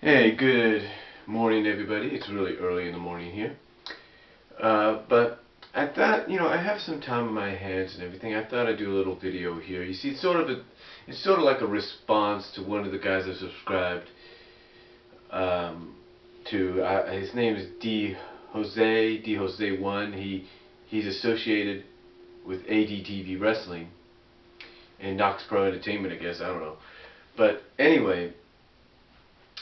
Hey, good morning, everybody. It's really early in the morning here. But I thought, I have some time on my hands and everything. I thought I'd do a little video here. You see, it's sort of like a response to one of the guys I subscribed to. His name is D Jose 1. He's associated with ADTV Wrestling and Knox Pro Entertainment, I guess. I don't know. But anyway,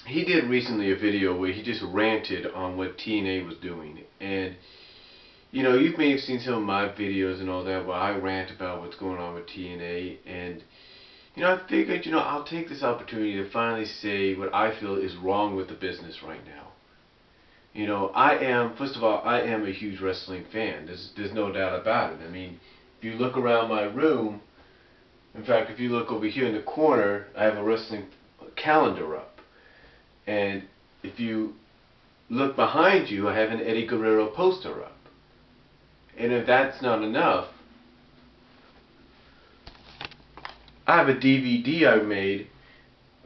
he did recently a video where he just ranted on what TNA was doing, and you may have seen some of my videos and all that where I rant about what's going on with TNA, and I figured I'll take this opportunity to finally say what I feel is wrong with the business right now. First of all, I am a huge wrestling fan. There's no doubt about it. I mean, if you look around my room, in fact, if you look over here in the corner, I have a wrestling calendar up. And if you look behind you, I have an Eddie Guerrero poster up. And if that's not enough, I have a DVD I made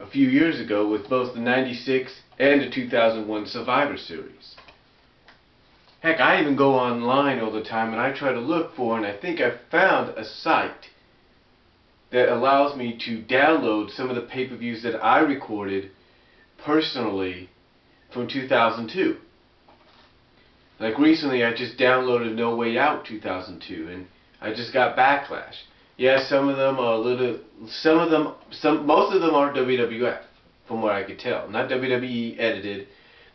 a few years ago with both the '96 and the 2001 Survivor Series. Heck, I even go online all the time and I try to look for, and I think I've found a site that allows me to download some of the pay-per-views that I recorded personally from 2002. Like recently I just downloaded No Way Out 2002 and I just got backlash. Yeah, some of them are most of them are WWF from what I could tell. Not WWE edited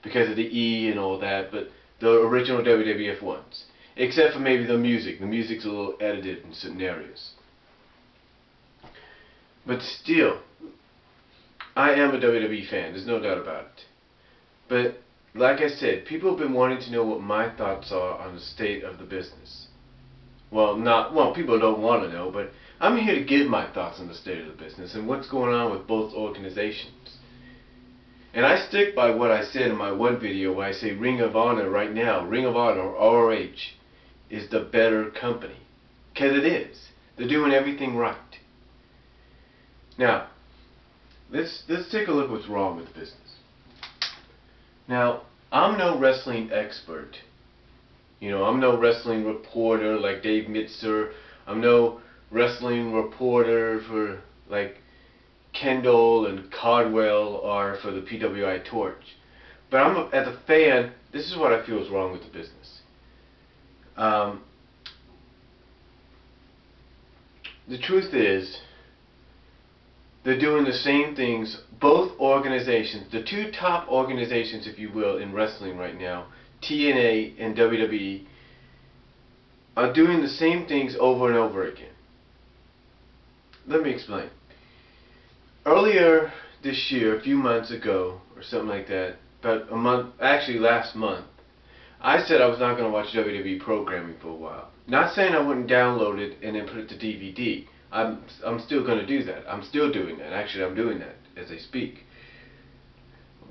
because of the E and all that, but the original WWF ones. Except for maybe the music. The music's a little edited in certain areas. But still, I am a WWE fan, there's no doubt about it. But, like I said, people have been wanting to know what my thoughts are on the state of the business. Well, people don't want to know, but I'm here to give my thoughts on the state of the business and what's going on with both organizations. And I stick by what I said in my one video where I say Ring of Honor right now, Ring of Honor, ROH, is the better company. Because it is. They're doing everything right. Now, let's take a look at what's wrong with the business. Now, I'm no wrestling expert. I'm no wrestling reporter like Dave Mitzer. I'm no wrestling reporter for like Kendall and Caldwell are for the PWI Torch. But as a fan, this is what I feel is wrong with the business. The truth is, they're doing the same things, both organizations, the two top organizations, if you will, in wrestling right now, TNA and WWE, are doing the same things over and over again. Let me explain. Earlier this year, a few months ago, or something like that, about a month, actually last month, I said I was not going to watch WWE programming for a while. Not saying I wouldn't download it and then put it to DVD. I'm still going to do that. I'm still doing that. Actually, I'm doing that as I speak.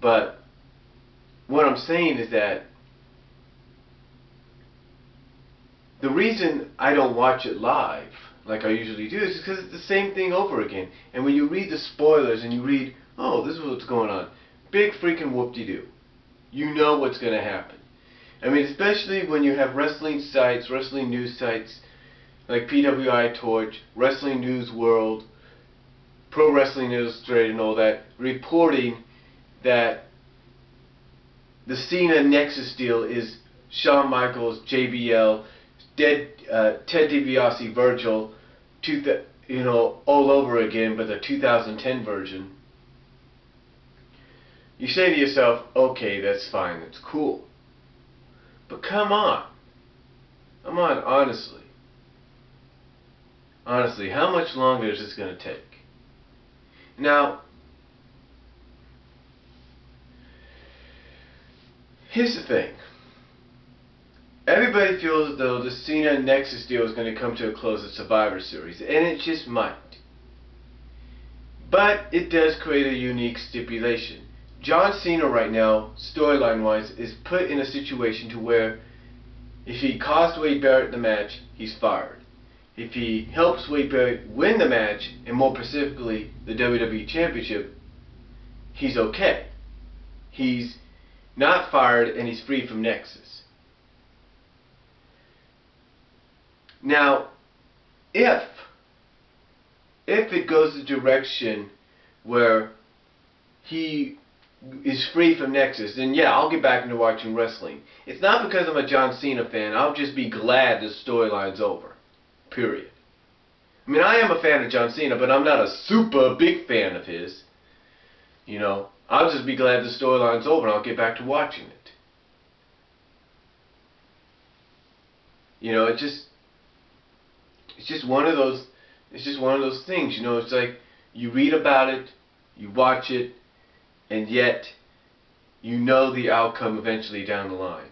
But what I'm saying is that the reason I don't watch it live like I usually do is because it's the same thing over again. And when you read the spoilers and you read, oh, this is what's going on, big freaking whoop-de-doo. You know what's going to happen. I mean, especially when you have wrestling sites, wrestling news sites, like PWI Torch, Wrestling News World, Pro Wrestling Illustrated and all that, reporting that the Cena Nexus deal is Shawn Michaels, JBL, Ted DiBiase, Virgil, all over again, but the 2010 version. You say to yourself, okay, that's fine, that's cool. But come on. Come on, honestly. Honestly, how much longer is this going to take? Now, here's the thing. Everybody feels as though the Cena Nexus deal is going to come to a close at Survivor Series, and it just might. But it does create a unique stipulation. John Cena right now, storyline-wise, is put in a situation to where if he costs Wade Barrett the match, he's fired. If he helps Wade Barrett win the match, and more specifically the WWE Championship, he's okay. he's not fired and he's free from Nexus. Now, if it goes the direction where he is free from Nexus, then yeah, I'll get back into watching wrestling. It's not because I'm a John Cena fan. I'll just be glad the storyline's over. Period. I mean, I am a fan of John Cena, but I'm not a super big fan of his. You know, I'll just be glad the storyline's over and I'll get back to watching it. You know, it's just one of those things, you know. It's like you read about it, you watch it, and yet you know the outcome eventually down the line.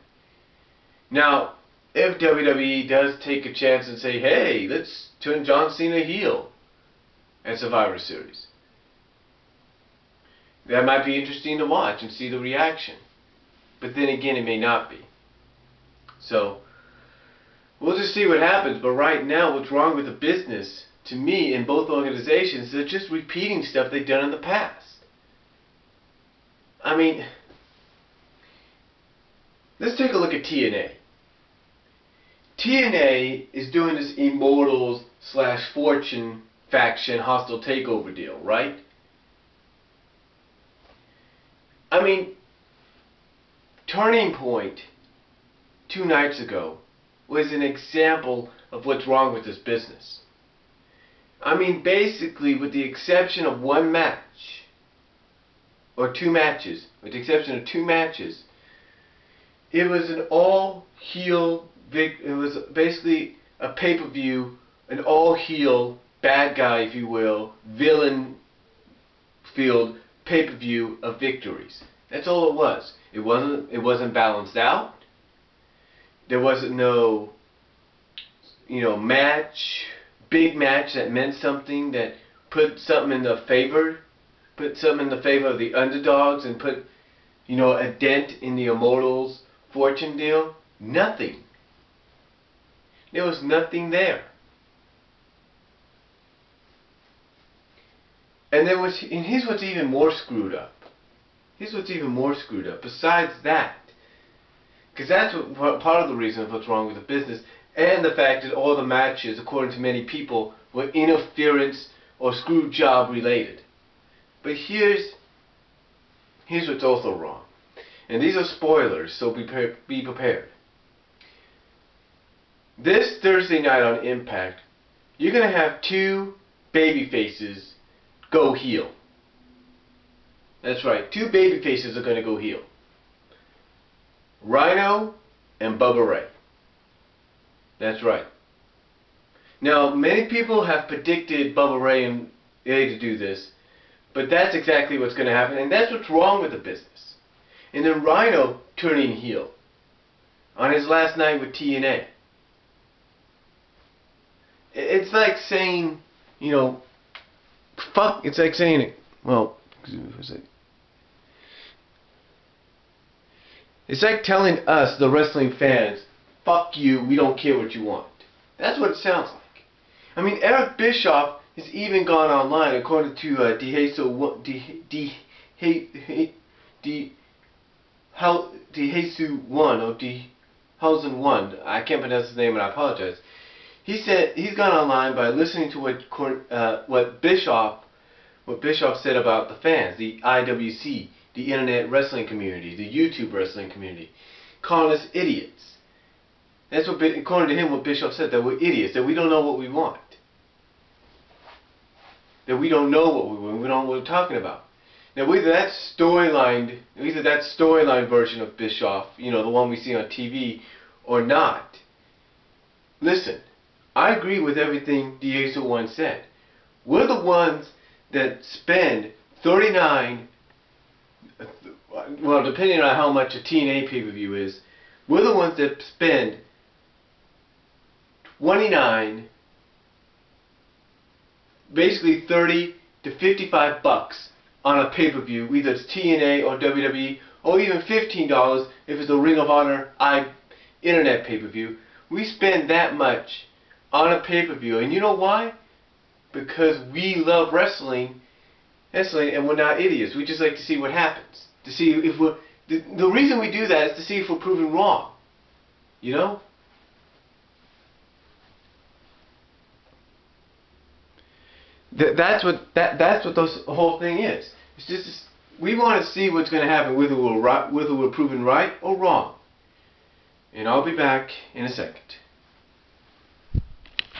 Now, if WWE does take a chance and say, hey, let's turn John Cena heel at Survivor Series, that might be interesting to watch and see the reaction. But then again, it may not be. So, we'll just see what happens. But right now, what's wrong with the business, to me, in both organizations, they're just repeating stuff they've done in the past. I mean, let's take a look at TNA. TNA is doing this Immortals / Fortune faction hostile takeover deal, right? I mean, Turning Point 2 nights ago was an example of what's wrong with this business. I mean, basically, with the exception of one match, or 2 matches, with the exception of 2 matches, it was an all-heel, it was basically a pay-per-view, an all-heel, bad guy, if you will, villain-filled pay-per-view of victories. That's all it was. It wasn't balanced out. There wasn't no, you know, big match that meant something, that put something in the favor of the underdogs and put, you know, a dent in the Immortals Fortune deal. Nothing. There was nothing there. And here's what's even more screwed up. Besides that, because that's part of the reason of what's wrong with the business, and the fact that all the matches, according to many people, were interference or screw job related. But here's what's also wrong. And these are spoilers, so be prepared. This Thursday night on Impact, you're going to have 2 baby faces go heel. That's right, 2 baby faces are going to go heel. Rhino and Bubba Ray. That's right. Now, many people have predicted Bubba Ray and to do this, but that's exactly what's going to happen, and that's what's wrong with the business. And then Rhino turning heel on his last night with TNA. It's like saying, you know, fuck, it's like saying, well, it's like telling us, the wrestling fans, fuck you, we don't care what you want. That's what it sounds like. I mean, Eric Bischoff has even gone online, according to Hausen1, I can't pronounce his name and I apologize. He said he's gone online by listening to what Bischoff said about the fans, the IWC, the Internet Wrestling Community, the YouTube Wrestling Community, calling us idiots. That's what, according to him, what Bischoff said, that we're idiots, that we don't know what we want. That we don't know what we want, we don't know what we're talking about. Now, either that storyline version of Bischoff, you know, the one we see on TV, or not. Listen, I agree with everything Diesel1 said. We're the ones that spend $39, well, depending on how much a TNA pay-per-view is, we're the ones that spend $29, basically $30 to $55 on a pay-per-view, either it's TNA or WWE, or even $15 if it's a Ring of Honor internet pay-per-view. We spend that much on a pay-per-view, and you know why? Because we love wrestling, and we're not idiots. We just like to see what happens, To see if we're... The reason we do that is to see if we're proven wrong. You know? That's what the whole thing is. It's just we want to see what's going to happen, whether we're proven right or wrong. And I'll be back in a second.